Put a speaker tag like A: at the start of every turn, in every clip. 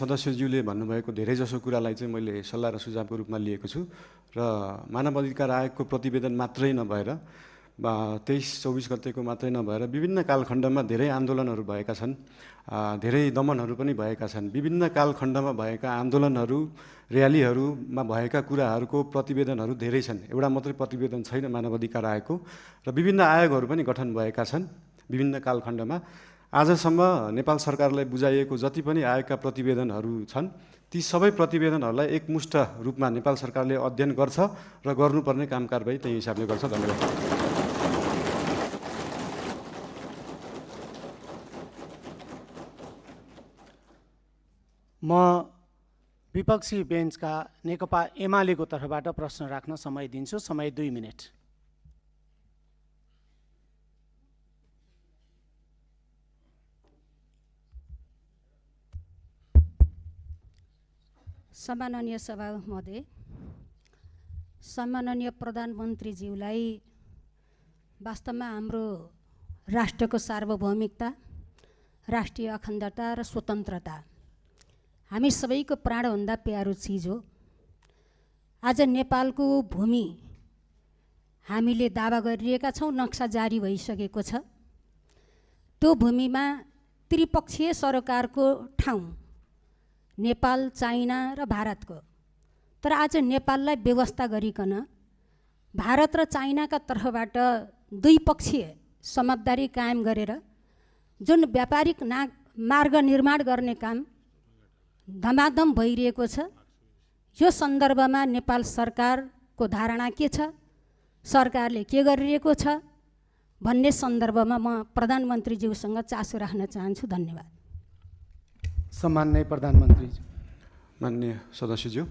A: सदस्यज्यूले भन्नुभएको धेरैजसो कुरालाई चाहिँ मैले सल्लाह र सुझावको रूपमा लिएको छु र मानव अधिकार आयोगको प्रतिवेदन मात्रै नभएर 23-24 गतेको मात्रै नभएर विभिन्न कालखण्डमा धेरै आन्दोलनहरू भएका छन्, धेरै दमनहरू पनि भएका छन्। विभिन्न कालखण्डमा भएका आन्दोलनहरू, र्यालीहरूमा भएका कुराहरूको प्रतिवेदनहरू धेरै छन्। एउटा मात्रै प्रतिवेदन छैन मानव अधिकार आयोगको र विभिन्न आयोगहरू पनि गठन भएका छन् विभिन्न कालखण्डमा। आजसम्म नेपाल सरकारलाई बुझाइएको जति पनि आयोगका प्रतिवेदनहरू छन् ती सबै प्रतिवेदनहरूलाई एकमुष्ट रूपमा नेपाल सरकारले अध्ययन गर्छ र गर्नुपर्ने काम कारबाही त्यही हिसाबले गर्छ। धन्यवाद।
B: म विपक्षी बेन्चका नेकपा एमालेको तर्फबाट प्रश्न राख्न समय दिन्छु। समय 2 मिनेट।
C: सम्माननीय सभा महोदय, सम्माननीय प्रधानमन्त्रीज्यूलाई वास्तवमा हाम्रो राष्ट्रको सार्वभौमिकता, राष्ट्रिय अखण्डता र स्वतन्त्रता हामी सबैको प्राणभन्दा प्यारो चिज हो। आज नेपालको भूमि हामीले दावा गरिरहेका छौँ, नक्सा जारी भइसकेको छ। त्यो भूमिमा त्रिपक्षीय सरकारको ठाउँ नेपाल, चाइना र भारतको, तर आज नेपाललाई व्यवस्था गरिकन भारत र चाइनाका तर्फबाट द्विपक्षीय समझदारी कायम गरेर जुन व्यापारिक मार्ग निर्माण गर्ने काम धमाधम भइरहेको छ, यो सन्दर्भमा नेपाल सरकारको धारणा के छ, सरकारले के गरिरहेको छ भन्ने सन्दर्भमा म प्रधानमन्त्रीज्यूसँग चासो राख्न चाहन्छु। धन्यवाद।
B: सम्माननीय प्रधानमन्त्री।
A: माननीय सदस्यज्यू,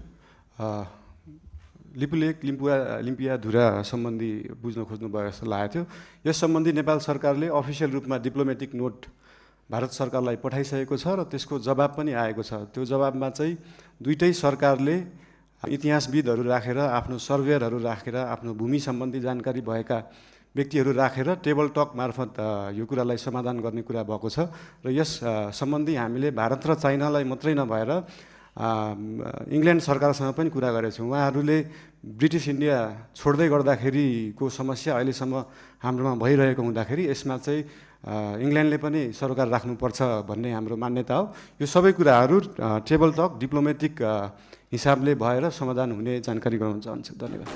A: लिपुलेक लिम्पियाधुरा सम्बन्धी बुझ्न खोज्नुभयो जस्तो लागेको थियो। यस सम्बन्धी नेपाल सरकारले अफिसियल रूपमा डिप्लोमेटिक नोट भारत सरकारलाई पठाइसकेको छ र त्यसको जवाब पनि आएको छ। त्यो जवाबमा चाहिँ दुईटै सरकारले इतिहासविदहरू राखेर, आफ्नो सर्वेयरहरू राखेर, आफ्नो भूमि सम्बन्धी जानकारी भएका व्यक्तिहरू राखेर टेबल टक मार्फत यो कुरालाई समाधान गर्ने कुरा भएको छ र यस सम्बन्धी हामीले भारत र चाइनालाई मात्रै नभएर इङ्ल्यान्ड सरकारसँग पनि कुरा गरेछौँ। उहाँहरूले ब्रिटिस इन्डिया छोड्दै गर्दाखेरिको समस्या अहिलेसम्म हाम्रोमा भइरहेको हुँदाखेरि यसमा चाहिँ इङ्ल्यान्डले पनि सरकार राख्नुपर्छ भन्ने हाम्रो मान्यता हो। यो सबै कुराहरू टेबल टक डिप्लोमेटिक हिसाबले भएर समाधान हुने जानकारी गराउन चाहन्छु। धन्यवाद।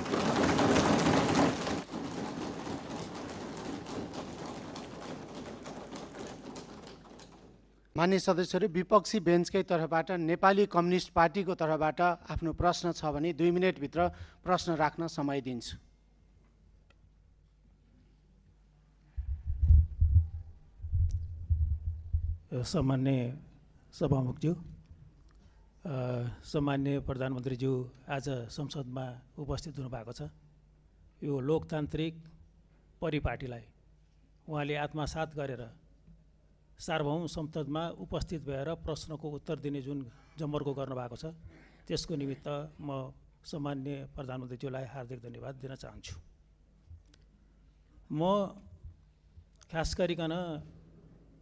B: मान्य सदस्यहरू, विपक्षी बेन्चकै तर्फबाट नेपाली कम्युनिस्ट पार्टीको तर्फबाट आफ्नो प्रश्न छ भने 2 मिनेटभित्र प्रश्न राख्न समय दिन्छु।
D: सम्मान्य सभामुखज्यू, सम्मान्य प्रधानमन्त्रीज्यू आज संसदमा उपस्थित हुनुभएको छ। यो लोकतान्त्रिक परिपाटीलाई उहाँले आत्मसात गरेर सार्वभौम संसदमा उपस्थित भएर प्रश्नको उत्तर दिने जुन जमर्को गर्नुभएको छ त्यसको निमित्त म सम्मान्य प्रधानमन्त्रीज्यूलाई हार्दिक धन्यवाद दिन चाहन्छु। म खास गरिकन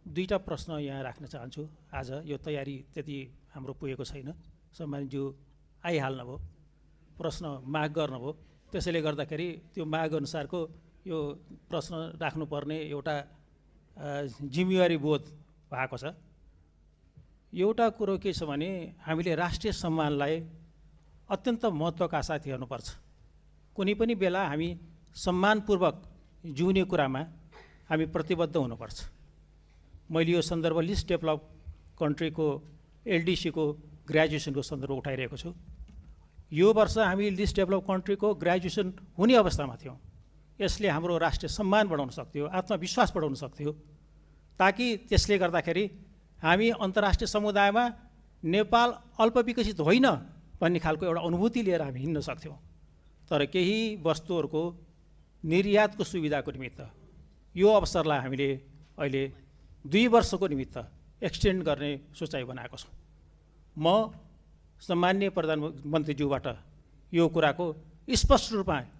D: 2टा प्रश्न यहाँ राख्न चाहन्छु। आज यो तयारी त्यति हाम्रो पुगेको छैन। सम्मानज्यू आइहाल्नुभयो, प्रश्न माग गर्नुभयो, त्यसैले गर्दाखेरि त्यो माग अनुसारको यो प्रश्न राख्नुपर्ने एउटा जिम्मेवारी बोध भएको छ। एउटा कुरो के छ भने हामीले राष्ट्रिय सम्मानलाई अत्यन्त महत्त्वका साथ हेर्नुपर्छ। कुनै पनि बेला हामी सम्मानपूर्वक जिउने कुरामा हामी प्रतिबद्ध हुनुपर्छ। मैले यो सन्दर्भ लिस्ट डेभलप कन्ट्रीको एलडिसीको ग्रेजुएसनको सन्दर्भ उठाइरहेको छु। यो वर्ष हामी लिस्ट डेभलप कन्ट्रीको ग्रेजुएसन हुने अवस्थामा थियौँ। यसले हाम्रो राष्ट्रिय सम्मान बढाउन सक्थ्यो, आत्मविश्वास बढाउन सक्थ्यो, ताकि त्यसले गर्दाखेरि हामी अन्तर्राष्ट्रिय समुदायमा नेपाल अल्पविकसित होइन भन्ने खालको एउटा अनुभूति लिएर हामी हिँड्न सक्थ्यौँ। तर केही वस्तुहरूको निर्यातको सुविधाको निमित्त यो अवसरलाई हामीले अहिले 2 वर्षको निमित्त एक्सटेन्ड गर्ने सोचाइ बनाएको छौँ। म सम्मान्य प्रधानमन्त्रीज्यूबाट यो कुराको स्पष्ट रूपमा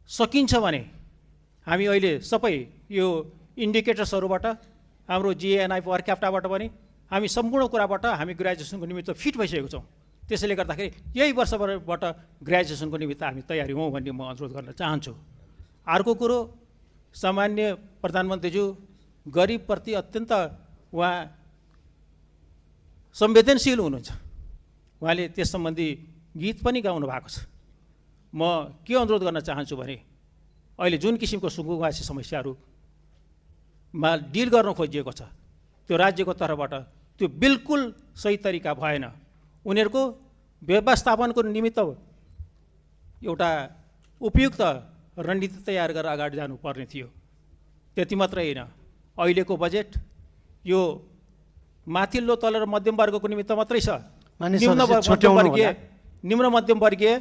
D: सकिन्छ भने हामी अहिले सबै यो इन्डिकेटर्सहरूबाट हाम्रो जिएनआई पर क्याप्टाबाट पनि हामी सम्पूर्ण कुराबाट हामी ग्रेजुएसनको निमित्त फिट भइसकेको छौँ। त्यसैले गर्दाखेरि यही वर्षबाट ग्रेजुएसनको निमित्त हामी तयारी हौँ भन्ने म अनुरोध गर्न चाहन्छु। अर्को कुरो, सामान्य प्रधानमन्त्रीज्यू गरिबप्रति अत्यन्त उहाँ संवेदनशील हुनुहुन्छ। उहाँले त्यस सम्बन्धी गीत पनि गाउनु भएको छ। म के अनुरोध गर्न चाहन्छु भने अहिले जुन किसिमको सुकुम्बासी समस्याहरूमा डिल गर्न खोजिएको छ त्यो राज्यको तर्फबाट त्यो बिल्कुल सही तरिका भएन। उनीहरूको व्यवस्थापनको निमित्त एउटा उपयुक्त रणनीति तयार गरेर अगाडि जानुपर्ने थियो। त्यति मात्रै होइन, अहिलेको बजेट यो माथिल्लो तल र मध्यम वर्गको निमित्त मात्रै छ। निम्न मध्यम वर्गीय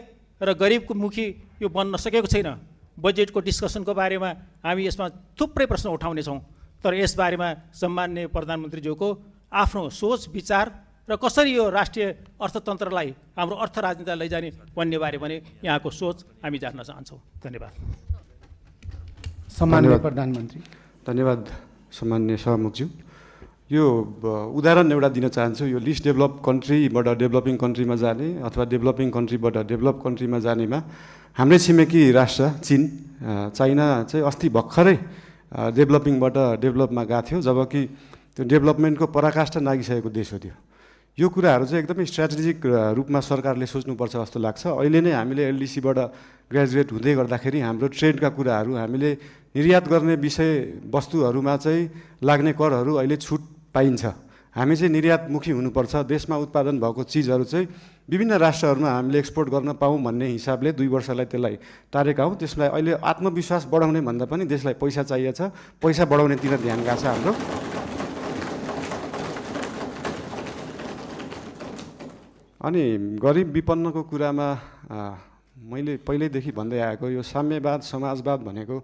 D: र गरिबको मुखी यो बन्न सकेको छैन। बजेटको डिस्कसनको बारेमा हामी यसमा थुप्रै प्रश्न उठाउनेछौँ, तर यसबारेमा सम्माननीय प्रधानमन्त्रीज्यूको आफ्नो सोच विचार र कसरी यो राष्ट्रिय अर्थतन्त्रलाई हाम्रो अर्थ राजनीतिलाई लैजाने भन्ने बारे पनि यहाँको सोच हामी जान्न चाहन्छौँ। धन्यवाद।
B: सम्माननीय प्रधानमन्त्री।
A: धन्यवाद सम्माननीय सभामुखज्यू। यो उदाहरण एउटा दिन चाहन्छु। यो लिस्ट डेभलप कन्ट्रीबाट डेभलपिङ कन्ट्रीमा जाने अथवा डेभलपिङ कन्ट्रीबाट डेभलप कन्ट्रीमा जानेमा हाम्रै छिमेकी राष्ट्र चीन, चाइना चाहिँ अस्ति भर्खरै डेभलपिङबाट डेभलपमा गएको थियो, जबकि त्यो डेभलपमेन्टको पराकाष्ठा नागिसकेको देश हो त्यो। यो कुराहरू चाहिँ एकदमै स्ट्राटेजिक रूपमा सरकारले सोच्नुपर्छ जस्तो लाग्छ। अहिले नै हामीले एलडिसीबाट ग्रेजुएट हुँदै गर्दाखेरि हाम्रो ट्रेडका कुराहरू, हामीले निर्यात गर्ने विषय वस्तुहरूमा चाहिँ लाग्ने करहरू अहिले छुट पाइन्छ। हामी चाहिँ निर्यातमुखी हुनुपर्छ। देशमा उत्पादन भएको चिजहरू चाहिँ विभिन्न राष्ट्रहरूमा हामीले एक्सपोर्ट गर्न पाऊँ भन्ने हिसाबले 2 वर्षलाई त्यसलाई टारेका हौँ। त्यसलाई अहिले आत्मविश्वास बढाउने भन्दा पनि देशलाई पैसा चाहिएको छ, पैसा बढाउनेतिर ध्यान गएको छ हाम्रो। अनि गरिब विपन्नको कुरामा मैले पहिल्यैदेखि भन्दै आएको यो साम्यवाद समाजवाद भनेको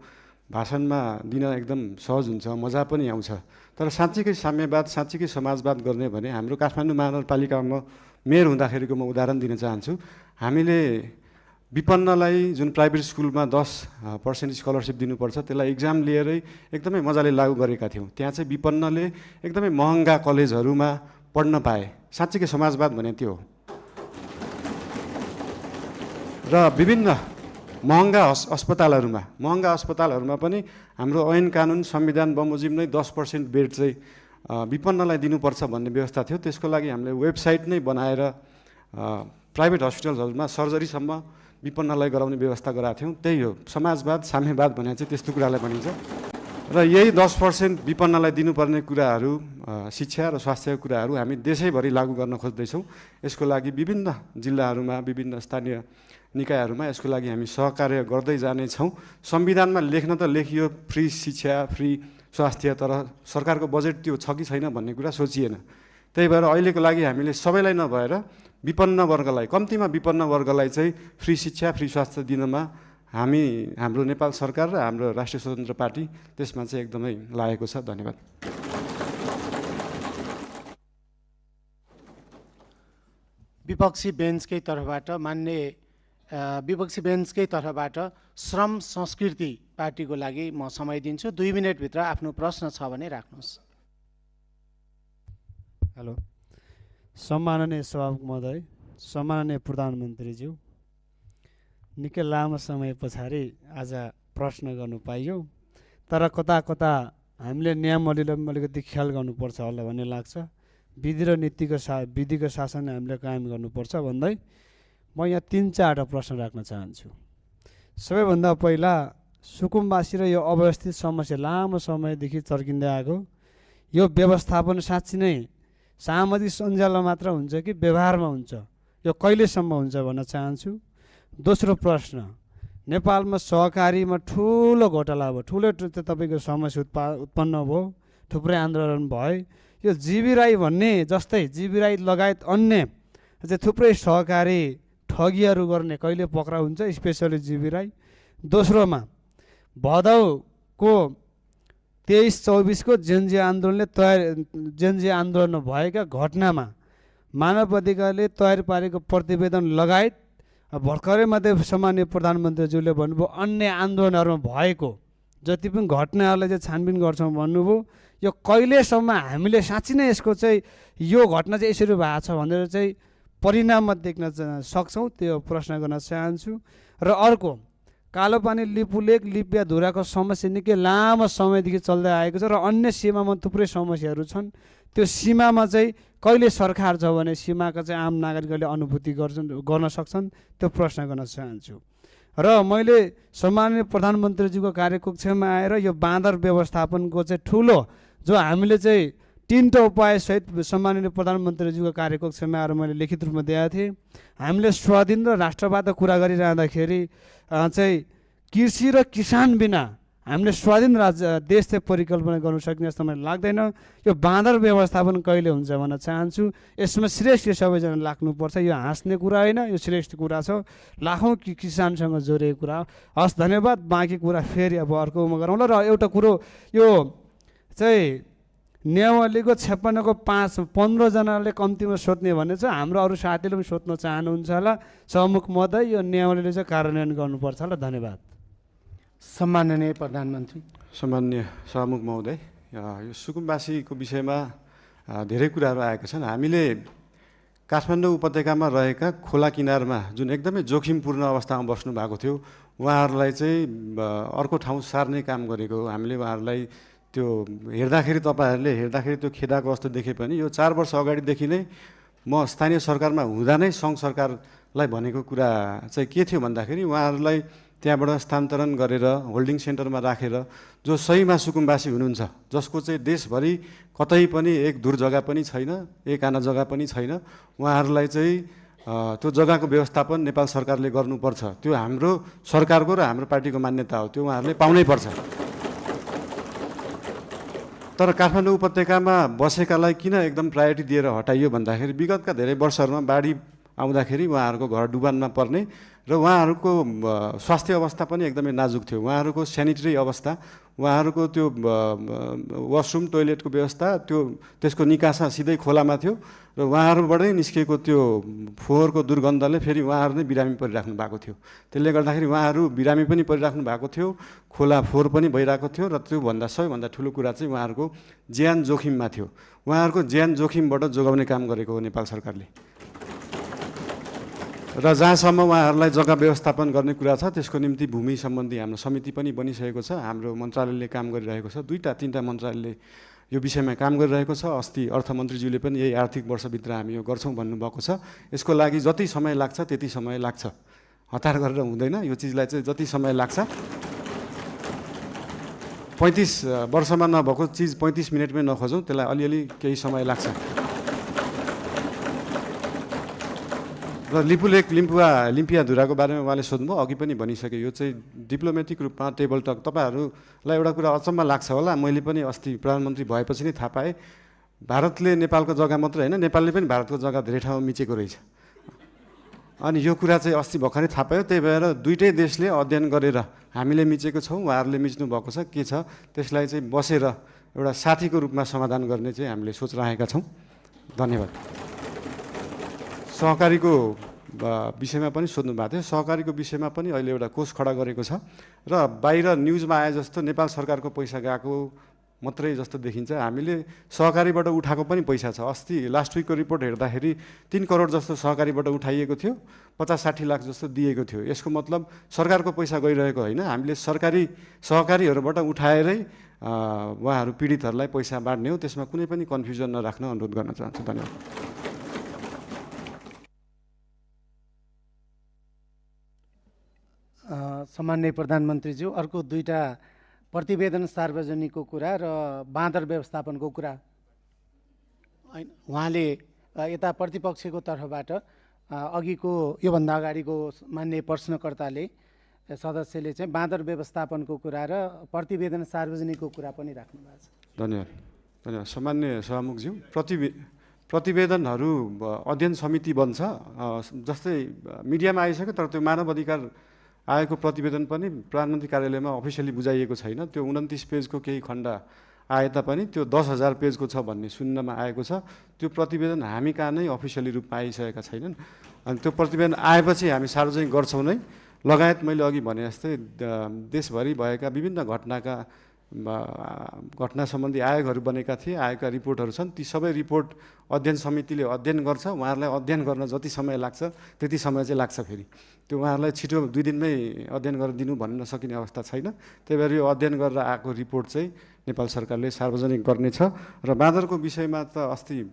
A: भाषणमा दिन एकदम सहज हुन्छ, मजा पनि आउँछ। तर साँच्चीकै साम्यवाद साँच्चीकै समाजवाद गर्ने भने हाम्रो काठमाडौँ महानगरपालिकामा मेयर हुँदाखेरिको म उदाहरण दिन चाहन्छु। हामीले विपन्नलाई जुन प्राइभेट स्कुलमा 10% स्कलरसिप दिनुपर्छ त्यसलाई इक्जाम लिएरै एकदमै मजाले लागू गरेका थियौँ। त्यहाँ चाहिँ विपन्नले एकदमै महँगा कलेजहरूमा पढ्न पाए। साँच्चीकै समाजवाद भने त्यो हो। र विभिन्न महँगा अस्पतालहरूमा पनि हाम्रो ऐन कानुन संविधान बमोजिम नै 10% बेड चाहिँ विपन्नलाई दिनुपर्छ भन्ने व्यवस्था थियो। त्यसको लागि हामीले वेबसाइट नै बनाएर प्राइभेट हस्पिटल्सहरूमा सर्जरीसम्म विपन्नलाई गराउने व्यवस्था गराएको थियौँ। त्यही हो समाजवाद साम्यवाद भने चाहिँ त्यस्तो कुरालाई भनिन्छ। र यही 10% विपन्नलाई दिनुपर्ने कुराहरू, शिक्षा र स्वास्थ्यको कुराहरू हामी देशैभरि लागू गर्न खोज्दैछौँ। यसको लागि विभिन्न जिल्लाहरूमा विभिन्न स्थानीय निकायहरूमा यसको लागि हामी सहकार्य गर्दै जानेछौँ। संविधानमा लेख्न त लेखियो फ्री शिक्षा फ्री स्वास्थ्य, तर सरकारको बजेट त्यो छ कि छैन भन्ने कुरा सोचिएन। त्यही भएर अहिलेको लागि हामीले सबैलाई नभएर विपन्न वर्गलाई, कम्तीमा विपन्न वर्गलाई चाहिँ फ्री शिक्षा फ्री स्वास्थ्य दिनमा हाम्रो नेपाल सरकार र हाम्रो राष्ट्रिय स्वतन्त्र पार्टी त्यसमा चाहिँ एकदमै लागेको छ। धन्यवाद।
B: विपक्षी बेन्चकै तर्फबाट विपक्षी बेन्चकै तर्फबाट श्रम संस्कृति पार्टीको लागि म समय दिन्छु। 2 मिनटभित्र आफ्नो प्रश्न छ भने राख्नुहोस्।
E: हेलो, सम्माननीय सभामुख महोदय, सम्माननीय प्रधानमन्त्रीज्यू, निकै लामो समय पछाडि आज प्रश्न गर्नु पाइयो। तर कता कता हामीले नियमहरूले अलिकति ख्याल गर्नुपर्छ होला भन्ने लाग्छ। विधि र विधिको शासन हामीले कायम गर्नुपर्छ भन्दै म यहाँ 3-4वटा प्रश्न राख्न चाहन्छु। सबैभन्दा पहिला सुकुम्बासी र यो अव्यवस्थित समस्या लामो समयदेखि चर्किँदै आएको, यो व्यवस्थापन साँच्ची नै सामाजिक सञ्जालमा मात्र हुन्छ कि व्यवहारमा हुन्छ, यो कहिलेसम्म हुन्छ भन्न चाहन्छु। दोस्रो प्रश्न, नेपालमा सहकारीमा ठुलो घोटाला भयो, ठुलो तपाईँको समस्या उत्पन्न भयो, थुप्रै आन्दोलन भयो। यो जीवी राई भन्ने जस्तै जीवी राई लगायत अन्य चाहिँ थुप्रै सहकारी ठगीहरू गर्ने कहिले पक्राउ हुन्छ, स्पेसली जीवी राई। दोस्रोमा भदौको 23-24 को जेनजी आन्दोलन भएका घटनामा मानव अधिकारले तयार पारेको प्रतिवेदन लगायत भर्खरै मात्रै सामान्य प्रधानमन्त्रीज्यूले भन्नुभयो अन्य आन्दोलनहरूमा भएको जति पनि घटनाहरूलाई चाहिँ छानबिन गर्छौँ भन्नुभयो। यो कहिलेसम्म हामीले साँच्चै नै यसको चाहिँ यो घटना चाहिँ यसरी भएको छ भनेर चाहिँ परिणाममा देख्न सक्छौँ, त्यो प्रश्न गर्न चाहन्छु। र अर्को, कालोपानी लिपुलेक लिपियाधुराको समस्या निकै लामो समयदेखि चल्दै आएको छ र अन्य सीमामा थुप्रै समस्याहरू छन्। त्यो सीमामा चाहिँ कहिले सरकार छ भने सीमाका चाहिँ आम नागरिकहरूले अनुभूति गर्न सक्छन्, त्यो प्रश्न गर्न चाहन्छु। र मैले सम्माननीय प्रधानमन्त्रीजीको कार्यकक्षमा आएर यो बाँदर व्यवस्थापनको चाहिँ ठुलो जो हामीले चाहिँ 3टा उपायसहित सम्माननीय प्रधानमन्त्रीजीको कार्यकक्षमा आएर मैले लिखित रूपमा दिएको थिएँ। हामीले स्वाधीन र राष्ट्रवाद कुरा गरिरहँदाखेरि चाहिँ कृषि र किसान बिना हामीले स्वाधीन देश चाहिँ परिकल्पना गर्नु सक्ने जस्तो मलाई लाग्दैन। यो बाँदर व्यवस्थापन कहिले हुन्छ भन्न चाहन्छु। यसमा श्रेष्ठ सबैजना लाग्नुपर्छ। यो हाँस्ने कुरा होइन, यो श्रेष्ठ कुरा छ, लाखौँ किसानसँग जोडिएको कुरा हो। हस्, धन्यवाद। बाँकी कुरा फेरि अब अर्कोमा गरौँला। र एउटा कुरो, यो चाहिँ नेवालीको 56को 15जनाले कम्तीमा सोध्ने भने चाहिँ हाम्रो अरू साथीले पनि सोध्न चाहनुहुन्छ होला। सहमुख महोदय, यो नेवालीले चाहिँ कार्यान्वयन गर्नुपर्छ होला। धन्यवाद।
B: सम्माननीय प्रधानमन्त्री।
A: सम्माननीय सहमुख महोदय, यो सुकुम्बासीको विषयमा धेरै कुराहरू आएका छन्। हामीले काठमाडौँ उपत्यकामा रहेका खोला किनारमा जुन एकदमै जोखिमपूर्ण अवस्थामा बस्नु भएको थियो, उहाँहरूलाई चाहिँ अर्को ठाउँ सार्ने काम गरेको हो। हामीले उहाँहरूलाई त्यो हेर्दाखेरि, तपाईँहरूले हेर्दाखेरि त्यो खेदाको अवस्था देखे पनि यो 4 वर्ष अगाडिदेखि नै म स्थानीय सरकारमा हुँदा नै सङ्घ सरकारलाई भनेको कुरा चाहिँ के थियो भन्दाखेरि उहाँहरूलाई त्यहाँबाट स्थानान्तरण गरेर होल्डिङ सेन्टरमा राखेर जो सहीमा सुकुम्बासी हुनुहुन्छ, जसको चाहिँ देशभरि कतै पनि एक दूर जग्गा पनि छैन, एक आना जग्गा पनि छैन, उहाँहरूलाई चाहिँ त्यो जग्गाको व्यवस्थापन नेपाल सरकारले गर्नुपर्छ। त्यो हाम्रो सरकारको र हाम्रो पार्टीको मान्यता हो, त्यो उहाँहरूले पाउनै पर्छ। तर काठमाडौँ उपत्यकामा बसेकालाई किन एकदम प्रायोरिटी दिएर हटाइयो भन्दाखेरि विगतका धेरै वर्षहरूमा बाढी आउँदाखेरि उहाँहरूको घर डुबानमा पर्ने र उहाँहरूको स्वास्थ्य अवस्था पनि एकदमै नाजुक थियो। उहाँहरूको सेनिटरी अवस्था, उहाँहरूको त्यो वासरुम टोइलेटको व्यवस्था, त्यसको निकासा सिधै खोलामा थियो र उहाँहरूबाटै निस्किएको त्यो फोहोरको दुर्गन्धले फेरि उहाँहरू नै बिरामी परिराख्नु भएको थियो। त्यसले गर्दाखेरि उहाँहरू बिरामी पनि परिराख्नु भएको थियो, खोला फोहोर पनि भइरहेको थियो र त्योभन्दा सबैभन्दा ठुलो कुरा चाहिँ उहाँहरूको ज्यान जोखिममा थियो। उहाँहरूको ज्यान जोखिमबाट जोगाउने काम गरेको हो नेपाल सरकारले। र जहाँसम्म उहाँहरूलाई जग्गा व्यवस्थापन गर्ने कुरा छ, त्यसको निम्ति भूमि सम्बन्धी हाम्रो समिति पनि बनिसकेको छ। हाम्रो मन्त्रालयले काम गरिरहेको छ, 2-3टा मन्त्रालयले यो विषयमा काम गरिरहेको छ। अस्ति अर्थमन्त्रीज्यूले पनि यही आर्थिक वर्षभित्र हामी यो गर्छौँ भन्नुभएको छ। यसको लागि जति समय लाग्छ त्यति समय लाग्छ, हतार गरेर हुँदैन। यो चिजलाई चाहिँ जति समय लाग्छ, 35 वर्षमा नभएको चिज 35 मिनटमै नखोजौँ, त्यसलाई अलिअलि केही समय लाग्छ। र लिपुलेक लिम्पियाधुराको बारेमा उहाँले सोध्नुभयो, अघि पनि भनिसके। यो चाहिँ डिप्लोमेटिक रूपमा टेबल टक। तपाईँहरूलाई एउटा कुरा अचम्म लाग्छ होला, मैले पनि अस्ति प्रधानमन्त्री भएपछि नै थाहा पाएँ, भारतले नेपालको जग्गा मात्रै होइन, नेपालले पनि भारतको जग्गा धेरै ठाउँमा मिचेको रहेछ। अनि यो कुरा चाहिँ अस्ति भर्खरै थाहा पायो। त्यही भएर दुईटै देशले अध्ययन गरेर हामीले मिचेको छौँ, उहाँहरूले मिच्नु भएको छ, के छ त्यसलाई चाहिँ बसेर एउटा साथीको रूपमा समाधान गर्ने चाहिँ हामीले सोच राखेका छौँ। धन्यवाद। सहकारीको विषयमा पनि सोध्नु भएको थियो। सहकारीको विषयमा पनि अहिले एउटा कोष खडा गरेको छ र बाहिर न्युजमा आए जस्तो नेपाल सरकारको पैसा गएको मात्रै जस्तो देखिन्छ। हामीले सहकारीबाट उठाएको पनि पैसा छ। अस्ति लास्ट विकको रिपोर्ट हेर्दाखेरि 3 करोड जस्तो सहकारीबाट उठाइएको थियो, 50-60 लाख जस्तो दिएको थियो। यसको मतलब सरकारको पैसा गइरहेको होइन, हामीले सहकारीहरूबाट उठाएरै उहाँहरू पीडितहरूलाई पैसा बाँड्ने हो। त्यसमा कुनै पनि कन्फ्युजन नराख्न अनुरोध गर्न चाहन्छु। धन्यवाद।
B: सम्माननीय प्रधानमन्त्रीज्यू, अर्को 2टा प्रतिवेदन सार्वजनिकको कुरा र बाँदर व्यवस्थापनको कुरा। उहाँले यता प्रतिपक्षको तर्फबाट अघिको योभन्दा अगाडिको मान्य प्रश्नकर्ताले सदस्यले चाहिँ बाँदर व्यवस्थापनको कुरा र प्रतिवेदन सार्वजनिकको कुरा पनि राख्नु भएको छ।
A: धन्यवाद। सामान्य सभामुखज्यू, प्रतिवेदनहरू अध्ययन समिति बन्छ। जस्तै मिडियामा आइसक्यो, तर त्यो मानव अधिकार आएको प्रतिवेदन पनि प्रधानमन्त्री कार्यालयमा अफिसियली बुझाइएको छैन। त्यो 29 पेजको केही खण्ड आए तापनि त्यो 10,000 पेजको छ भन्ने सुन्नमा आएको छ। त्यो प्रतिवेदन हामी कहाँ नै अफिसियली रूपमा आइसकेका छैनन्। अनि त्यो प्रतिवेदन आएपछि हामी सार्वजनिक गर्छौँ नै। लगायत मैले अघि भने जस्तै देशभरि भएका विभिन्न घटनाका घटना सम्बन्धी आयोगहरू बनेका थिए, आयोगका रिपोर्टहरू छन्। ती सबै रिपोर्ट अध्ययन समितिले अध्ययन गर्छ। उहाँहरूलाई अध्ययन गर्न जति समय लाग्छ त्यति समय चाहिँ लाग्छ। फेरि त्यो उहाँहरूलाई छिटो 2 दिनमै अध्ययन गरेर दिनु भन्न नसकिने अवस्था छैन। त्यही भएर यो अध्ययन गरेर आएको रिपोर्ट चाहिँ नेपाल सरकारले सार्वजनिक गर्नेछ। र बाँदरको विषयमा त अस्ति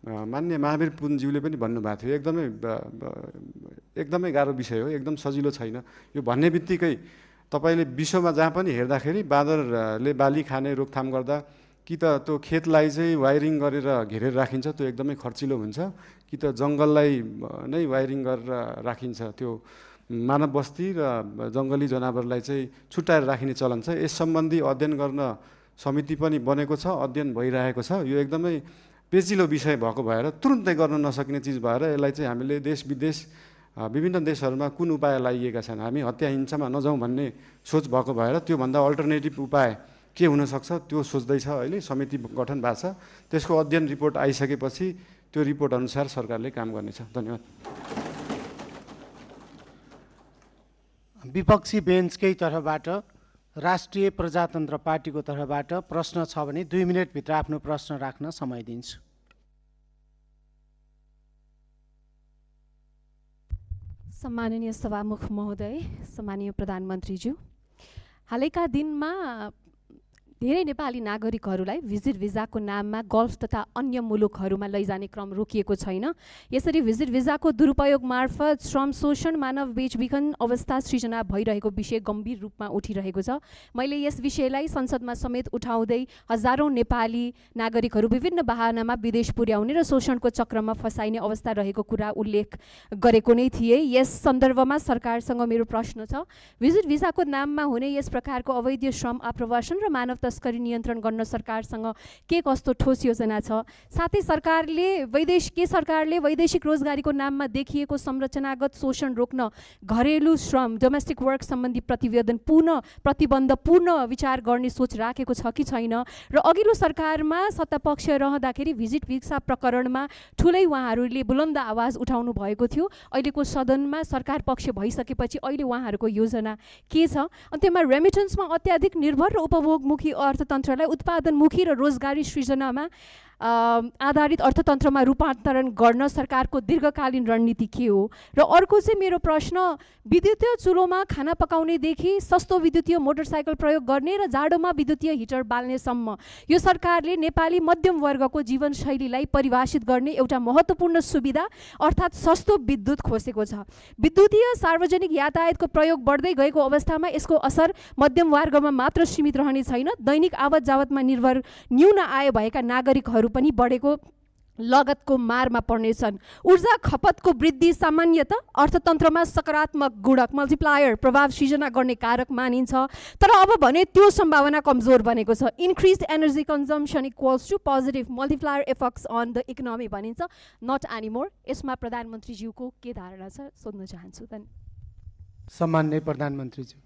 A: मान्य महावीर पुनज्यूले पनि भन्नुभएको थियो, एकदमै गाह्रो विषय हो, एकदम सजिलो छैन। यो भन्ने बित्तिकै तपाईँले विश्वमा जहाँ पनि हेर्दाखेरि बाँदरले बाली खाने रोकथाम गर्दा कि त त्यो खेतलाई चाहिँ वायरिङ गरेर घेरेर राखिन्छ, त्यो एकदमै खर्चिलो हुन्छ, कि त जङ्गललाई नै वायरिङ गरेर राखिन्छ। त्यो मानव बस्ती र जङ्गली जनावरलाई चाहिँ छुट्याएर राखिने चलन छ। यस सम्बन्धी अध्ययन गर्न समिति पनि बनेको छ, अध्ययन भइरहेको छ। यो एकदमै पेचिलो विषय भएको भएर तुरुन्तै गर्न नसकिने चिज भएर यसलाई चाहिँ हामीले देश विदेश विभिन्न देशहरूमा कुन उपाय लाइएका छन्, हामी हत्या हिंसामा नजाउँ भन्ने सोच भएको भएर त्योभन्दा अल्टरनेटिभ उपाय के हुनसक्छ त्यो सोच्दैछ। अहिले समिति गठन भएको छ। त्यसको अध्ययन रिपोर्ट आइसकेपछि त्यो रिपोर्ट अनुसार सरकारले काम गर्नेछ। धन्यवाद।
B: विपक्षी बेन्चकै तर्फबाट राष्ट्रिय प्रजातन्त्र पार्टीको तर्फबाट प्रश्न छ भने 2 मिनेटभित्र आफ्नो प्रश्न राख्न समय दिन्छु।
F: सम्माननीय सभामुख महोदय, सम्माननीय प्रधानमन्त्रीज्यू, हालैका दिनमा धेरै नेपाली नागरिकहरूलाई भिजिट भिजाको नाममा गल्फ तथा अन्य मुलुकहरूमा लैजाने क्रम रोकिएको छैन। यसरी भिजिट भिजाको दुरुपयोग मार्फत श्रम शोषण, मानव बेचबिखन अवस्था सृजना भइरहेको विषय गम्भीर रूपमा उठिरहेको छ। मैले यस विषयलाई संसदमा समेत उठाउँदै हजारौँ नेपाली नागरिकहरू विभिन्न बहानामा विदेश पुर्याउने र शोषणको चक्रमा फसाइने अवस्था रहेको कुरा उल्लेख गरेको नै थिए। यस सन्दर्भमा सरकारसँग मेरो प्रश्न छ, भिजिट भिजाको नाममा हुने यस प्रकारको अवैध श्रम आप्रवासन र मानव तस्करी नियन्त्रण गर्न सरकारसँग के कस्तो ठोस योजना छ? साथै सरकारले वैदेशिक रोजगारीको नाममा देखिएको संरचनागत शोषण रोक्न घरेलु श्रम, डोमेस्टिक वर्क सम्बन्धी प्रतिबन्ध पूर्ण विचार गर्ने सोच राखेको छ कि छैन? र अघिल्लो सरकारमा सत्तापक्ष रहँदाखेरि भिजिट भिसा प्रकरणमा ठुलै उहाँहरूले बुलन्द आवाज उठाउनु भएको थियो। अहिलेको सदनमा सरकार पक्ष भइसकेपछि अहिले उहाँहरूको योजना के छ? अन्त्यमा रेमिटेन्समा अत्याधिक निर्भर र उपभोगमुखी अर्थतन्त्रलाई उत्पादनमुखी र रोजगारी सृजनामा आधारित अर्थतन्त्रमा रूपान्तरण गर्न सरकारको दीर्घकालीन रणनीति के हो? र अर्को चाहिँ मेरो प्रश्न, विद्युतीय चुलोमा खाना पकाउनेदेखि सस्तो विद्युतीय मोटरसाइकल प्रयोग गर्ने र जाडोमा विद्युतीय हिटर बाल्नेसम्म यो सरकारले नेपाली मध्यम वर्गको जीवनशैलीलाई परिभाषित गर्ने एउटा महत्त्वपूर्ण सुविधा अर्थात् सस्तो विद्युत खोसेको छ। विद्युतीय सार्वजनिक यातायातको प्रयोग बढ्दै गएको अवस्थामा यसको असर मध्यम वर्गमा मात्र सीमित रहने छैन। दैनिक आवत जावतमा निर्भर न्यून आय भएका नागरिकहरू पनि बढेको लगतको मारमा पर्नेछन्। ऊर्जा खपतको वृद्धि सामान्यतः अर्थतन्त्रमा सकारात्मक गुणक मल्टिप्लायर प्रभाव सृजना गर्ने कारक मानिन्छ, तर अब भने त्यो सम्भावना कमजोर बनेको छ। Increase energy consumption equals to positive multiplier effects on the economy भनिन्छ, नट एनिमोर। यसमा प्रधानमन्त्रीज्यूको के धारणा छ सोध्न चाहन्छु।
B: सम्माननीय प्रधानमन्त्रीज्यू।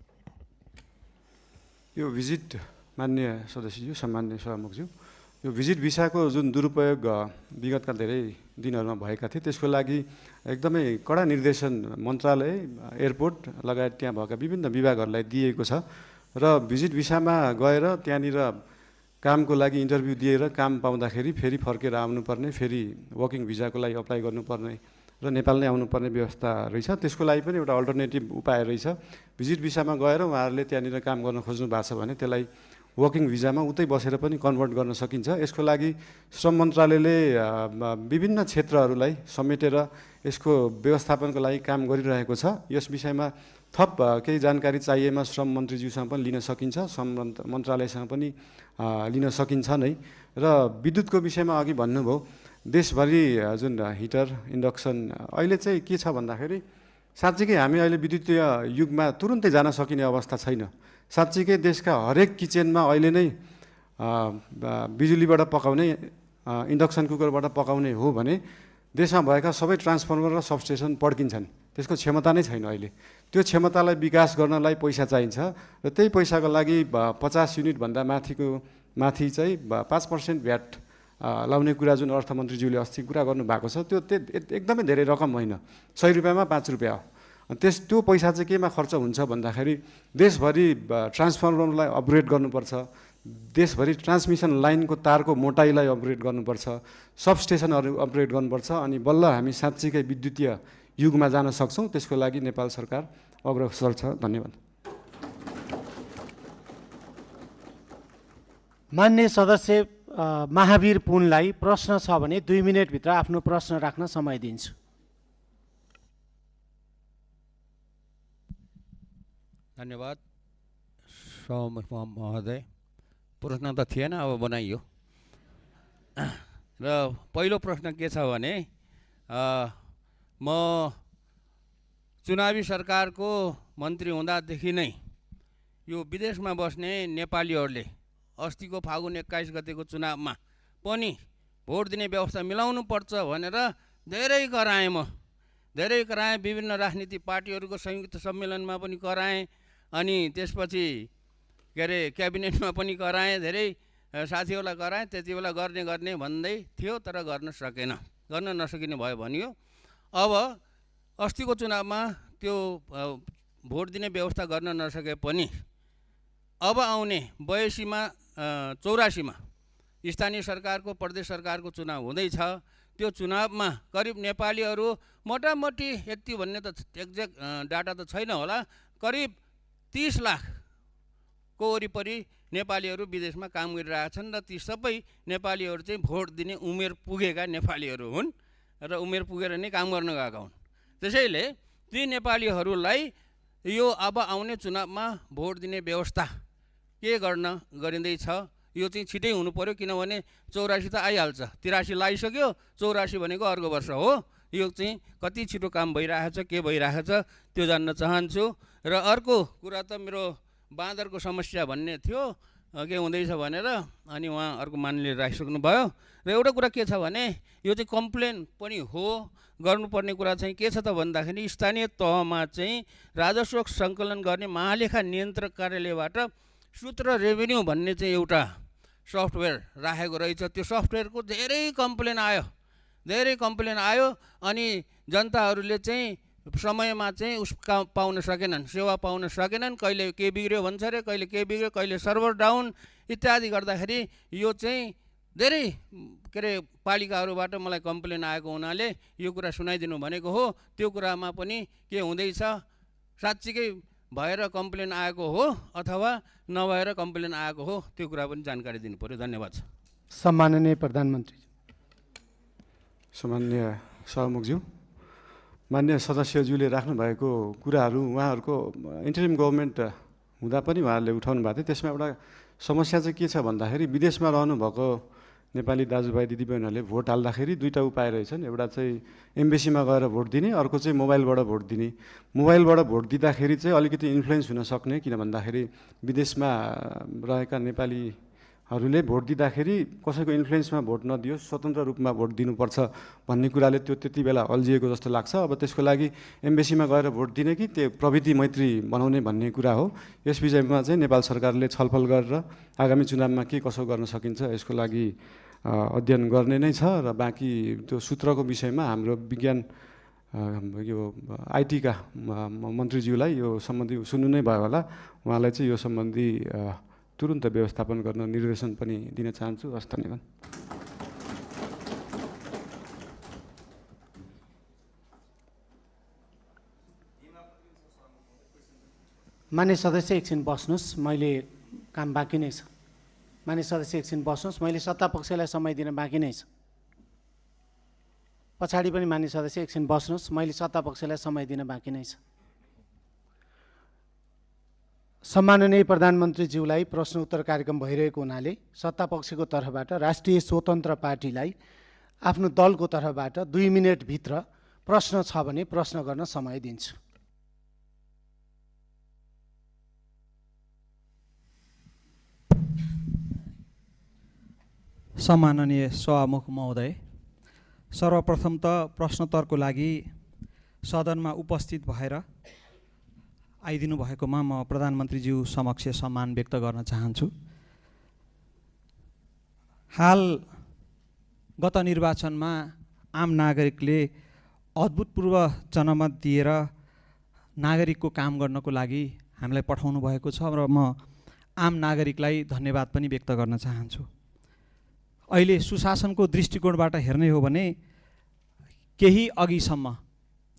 A: यो भिजिट, मान्य सदस्यज्यू, सम्मान्य सभामुखज्यू, यो भिजिट भिसाको जुन दुरुपयोग विगतका धेरै दिनहरूमा भएका थिए त्यसको लागि एकदमै कडा निर्देशन मन्त्रालय, एयरपोर्ट लगायत त्यहाँ भएका विभिन्न विभागहरूलाई दिएको छ। र भिजिट भिसामा गएर त्यहाँनिर कामको लागि इन्टरभ्यू दिएर काम पाउँदाखेरि फेरि फर्केर आउनुपर्ने, फेरि वर्किङ भिजाको लागि अप्लाई गर्नुपर्ने र नेपाल नै आउनुपर्ने व्यवस्था रहेछ। त्यसको लागि पनि एउटा अल्टरनेटिभ उपाय रहेछ। भिजिट भिसामा गएर उहाँहरूले त्यहाँनिर काम गर्न खोज्नु भएको छ भने त्यसलाई वर्किङ भिजामा उतै बसेर पनि कन्भर्ट गर्न सकिन्छ। यसको लागि श्रम मन्त्रालयले विभिन्न क्षेत्रहरूलाई समेटेर यसको व्यवस्थापनको लागि काम गरिरहेको छ। यस विषयमा थप केही जानकारी चाहिएमा श्रम मन्त्रीज्यूसँग पनि लिन सकिन्छ, श्रम मन्त्रालयसँग पनि लिन सकिन्छ नै। र विद्युतको विषयमा अघि भन्नुभयो, देशभरि जुन हिटर, इन्डक्सन अहिले चाहिँ के छ भन्दाखेरि साँच्चीकै हामी अहिले विद्युतीय युगमा तुरुन्तै जान सकिने अवस्था छैन। साँच्चीकै देशका हरेक किचनमा अहिले नै बिजुलीबाट पकाउने, इन्डक्सन कुकरबाट पकाउने हो भने देशमा भएका सबै ट्रान्सफर्मर र सबस्टेसन पड्किन्छन्। त्यसको क्षमता नै छैन अहिले। त्यो क्षमतालाई विकास गर्नलाई पैसा चाहिन्छ र त्यही पैसाको लागि 50 युनिटभन्दा माथि चाहिँ 5% भ्याट लाउने कुरा जुन अर्थमन्त्रीज्यूले अस्ति कुरा गर्नुभएको छ त्यो एकदमै धेरै रकम होइन, 100 रुपियाँमा 5 रुपियाँ हो। त्यो पैसा चाहिँ केमा खर्च हुन्छ भन्दाखेरि देशभरि ट्रान्सफर्मरलाई अपग्रेड गर्नुपर्छ, देशभरि ट्रान्समिसन लाइनको तारको मोटाइलाई अपग्रेड गर्नुपर्छ, सबस्टेसनहरू अपग्रेड गर्नुपर्छ, अनि बल्ल हामी साँच्चीकै विद्युतीय युगमा जान सक्छौँ। त्यसको लागि नेपाल सरकार अग्रसर छ। धन्यवाद।
B: मान्य सदस्य महावीर पुनलाई प्रश्न छ भने 2 मिनेटभित्र आफ्नो प्रश्न राख्न समय दिन्छु।
G: धन्यवाद सभामुख महोदय। प्रश्न त थिएन, अब बनाइयो। र पहिलो प्रश्न के छ भने म चुनावी सरकारको मन्त्री हुँदादेखि नै यो विदेशमा बस्ने नेपालीहरूले अस्तिको फागुन 21 गतेको चुनावमा पनि भोट दिने व्यवस्था मिलाउनु पर्छ भनेर धेरै कराएँ। म धेरै कराएँ, विभिन्न राजनीतिक पार्टीहरूको संयुक्त सम्मेलनमा पनि कराएँ, अनि त्यसपछि के अरे क्याबिनेटमा पनि कराएँ, धेरै साथीहरूलाई कराएँ। त्यति बेला गर्ने भन्दै थियो, तर गर्न नसकिने भयो भनियो। अब अस्तिको चुनावमा त्यो भोट दिने व्यवस्था गर्न नसके पनि अब आउने 82मा 84मा स्थानीय सरकारको प्रदेश सरकारको चुनाव हुँदैछ। त्यो चुनावमा करिब नेपालीहरू मोटामोटी यति भन्ने त एक्ज्याक्ट डाटा त छैन होला, करिब 30 लाखको वरिपरि नेपालीहरू विदेशमा काम गरिरहेछन् र ती सबै नेपालीहरू चाहिँ भोट दिने उमेर पुगेका नेपालीहरू हुन् र उमेर पुगेर नै काम गर्न गएका हुन्। त्यसैले ती नेपालीहरूलाई यो अब आउने चुनावमा भोट दिने व्यवस्था के गरिँदैछ, यो चाहिँ छिटै हुनु पर्यो, किनभने 84 त आइहाल्छ, 83 लागिसक्यो, 84 भनेको अर्को वर्ष हो। यो चाहिँ कति छिटो काम भइरहेछ, के भइरहेछ त्यो जान्न चाहन्छु। र अर्को कुरा त मेरो बाँदरको समस्या भन्ने थियो, के हुँदैछ भनेर, अनि उहाँ अर्को मान्यले राखिसक्नुभयो। र एउटा कुरा के छ भने यो चाहिँ कम्प्लेन पनि हो, गर्नुपर्ने कुरा चाहिँ के छ त भन्दाखेरि स्थानीय तहमा चाहिँ राजस्व सङ्कलन गर्ने महालेखा नियन्त्रक कार्यालयबाट सूत्र रेभेन्यू भन्ने चाहिँ एउटा सफ्टवेयर राखेको रहेछ। त्यो सफ्टवेयरको धेरै कम्प्लेन आयो, अनि जनताहरूले चाहिँ समयमा चाहिँ पाउन सकेनन्, सेवा पाउन सकेनन्। कहिले के बिग्रियो भन्छ अरे, कहिले के बिग्रियो, कहिले सर्भर डाउन इत्यादि गर्दाखेरि यो चाहिँ धेरै के अरे पालिकाहरूबाट मलाई कम्प्लेन आएको हुनाले यो कुरा सुनाइदिनु भनेको हो। त्यो कुरामा पनि के हुँदैछ, साँच्चीकै भएर कम्प्लेन आएको हो अथवा नभएर कम्प्लेन आएको हो, त्यो कुरा पनि जानकारी दिनु पर्यो। धन्यवाद।
B: सम्माननीय प्रधानमन्त्री।
A: सामान्य सभामुखज्यू, मान्य सदस्यज्यूले राख्नुभएको कुराहरू उहाँहरूको इन्टरिम गभर्मेन्ट हुँदा पनि उहाँहरूले उठाउनु भएको थियो। त्यसमा एउटा समस्या चाहिँ के छ भन्दाखेरि विदेशमा रहनुभएको नेपाली दाजुभाइ दिदीबहिनीहरूले भोट हाल्दाखेरि दुईवटा उपाय रहेछन्। एउटा चाहिँ एम्बेसीमा गएर भोट दिने, अर्को चाहिँ मोबाइलबाट भोट दिने। मोबाइलबाट भोट दिँदाखेरि चाहिँ अलिकति इन्फ्लुएन्स हुन सक्ने, किन भन्दाखेरि विदेशमा रहेका नेपालीहरूले भोट दिँदाखेरि कसैको इन्फ्लुएन्समा भोट नदियोस्, स्वतन्त्र रूपमा भोट दिनुपर्छ भन्ने कुराले त्यो त्यति बेला अल्झिएको जस्तो लाग्छ। अब त्यसको लागि एम्बेसीमा गएर भोट दिने कि त्यो प्रविधि मैत्री बनाउने भन्ने कुरा हो। यस विषयमा चाहिँ नेपाल सरकारले छलफल गरेर आगामी चुनावमा के कसो गर्न सकिन्छ यसको लागि अध्ययन गर्ने नै छ। र बाँकी त्यो सूत्रको विषयमा हाम्रो विज्ञान यो आइटीका मन्त्रीज्यूलाई यो सम्बन्धी सुन्नु नै भयो होला, उहाँलाई चाहिँ यो सम्बन्धी तुरुन्त व्यवस्थापन गर्न निर्देशन पनि दिन चाहन्छु। हस्, धन्यवाद।
B: मान्य सदस्य एकछिन बस्नुहोस्, मैले काम बाँकी नै छ। मान्य सदस्य एकछिन बस्नुहोस्, मैले सत्तापक्षलाई समय दिन बाँकी नै छ। पछाडि पनि मान्य सदस्य एकछिन बस्नुहोस्, मैले सत्तापक्षलाई समय दिन बाँकी नै छ। सम्माननीय प्रधानमन्त्रीज्यूलाई प्रश्न उत्तर कार्यक्रम भइरहेको हुनाले सत्तापक्षको तर्फबाट राष्ट्रिय स्वतन्त्र पार्टीलाई आफ्नो दलको तर्फबाट 2 मिनेटभित्र प्रश्न छ भने प्रश्न गर्न समय दिन्छु।
H: सम्माननीय सभामुख महोदय, सर्वप्रथम त प्रश्नोत्तरको लागि सदनमा उपस्थित भएर आइदिनु भएकोमा म प्रधानमन्त्रीज्यू समक्ष सम्मान व्यक्त गर्न चाहन्छु। हाल गत निर्वाचनमा आम नागरिकले अभूतपूर्व जनमत दिएर नागरिकको काम गर्नको लागि हामीलाई पठाउनु भएको छ र म आम नागरिकलाई धन्यवाद पनि व्यक्त गर्न चाहन्छु। अहिले सुशासनको दृष्टिकोणबाट हेर्ने हो भने केही अघिसम्म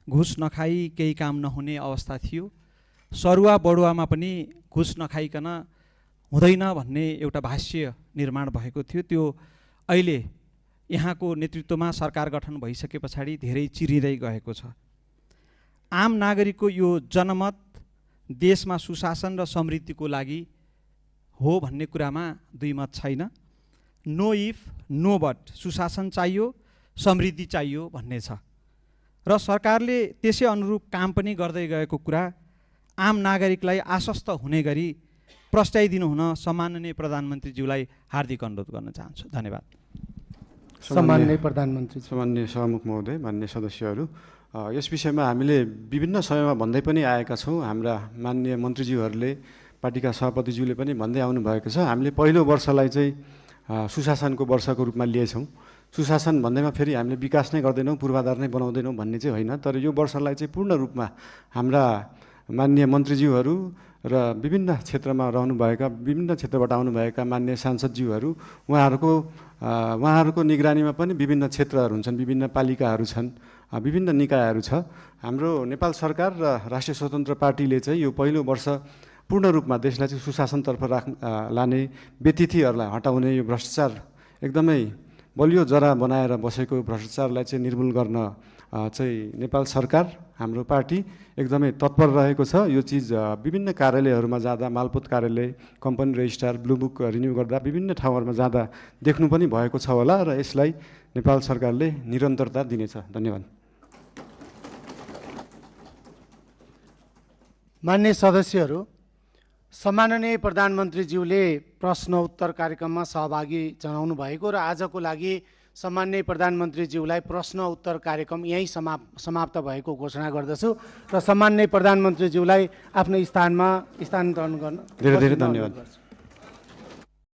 H: घुस नखाई केही काम नहुने अवस्था थियो। सरुवा बढुवामा पनि घुस नखाइकन हुँदैन भन्ने एउटा भाष्य निर्माण भएको थियो। त्यो अहिले यहाँको नेतृत्वमा सरकार गठन भइसके पछाडि धेरै चिरिँदै गएको छ। आम नागरिकको यो जनमत देशमा सुशासन र समृद्धिको लागि हो भन्ने कुरामा दुई मत छैन। नो इफ नो बट, सुशासन चाहियो, समृद्धि चाहियो भन्ने छ र सरकारले त्यसै अनुरूप काम पनि गर्दै गएको कुरा आम नागरिकलाई आश्वस्त हुने गरी प्रस्ट्याइदिनु हुन सम्माननीय प्रधानमन्त्रीज्यूलाई हार्दिक अनुरोध गर्न चाहन्छु। धन्यवाद।
B: सम्माननीय प्रधानमन्त्री।
A: सामान्य सभामुख महोदय, मान्य सदस्यहरू, यस विषयमा हामीले विभिन्न समयमा भन्दै पनि आएका छौँ। हाम्रा माननीय मन्त्रीज्यूहरूले, पार्टीका सभापतिज्यूले पनि भन्दै आउनुभएको छ। हामीले पहिलो वर्षलाई चाहिँ सुशासनको वर्षको रूपमा लिएछौँ। सुशासन भन्दैमा फेरि हामीले विकास नै गर्दैनौँ, पूर्वाधार नै बनाउँदैनौँ भन्ने चाहिँ होइन। तर यो वर्षलाई चाहिँ पूर्ण रूपमा हाम्रा माननीय मन्त्रीज्यूहरू र विभिन्न क्षेत्रमा रहनुभएका, विभिन्न क्षेत्रबाट आउनुभएका माननीय सांसदज्यूहरू, उहाँहरूको निगरानीमा पनि विभिन्न क्षेत्रहरू हुन्छन्, विभिन्न पालिकाहरू छन्, विभिन्न निकायहरू छ। हाम्रो नेपाल सरकार र राष्ट्रिय स्वतन्त्र पार्टीले चाहिँ यो पहिलो वर्ष पूर्ण रूपमा देशलाई चाहिँ सुशासनतर्फ लाने, व्यतिथिहरूलाई हटाउने, यो भ्रष्टाचार एकदमै बलियो जरा बनाएर बसेको भ्रष्टाचारलाई चाहिँ निर्मूल गर्न चाहिँ नेपाल सरकार, हाम्रो पार्टी एकदमै तत्पर रहेको छ। यो चिज विभिन्न कार्यालयहरूमा जाँदा, मालपोत कार्यालय, company registrar, blue book renew गर्दा विभिन्न ठाउँहरूमा जाँदा देख्नु पनि भएको छ होला र यसलाई नेपाल सरकारले निरन्तरता दिनेछ। धन्यवाद।
B: मान्य सदस्यहरू, सम्माननीय प्रधानमन्त्रीज्यूले प्रश्न उत्तर कार्यक्रममा सहभागी जनाउनु भएको र आजको लागि सम्माननीय प्रधानमन्त्रीज्यूलाई प्रश्न उत्तर कार्यक्रम यहीँ समाप्त भएको घोषणा गर्दछु र सम्माननीय प्रधानमन्त्रीज्यूलाई आफ्नो स्थानमा स्थानान्तरण गर्न
A: धेरै धेरै धन्यवाद।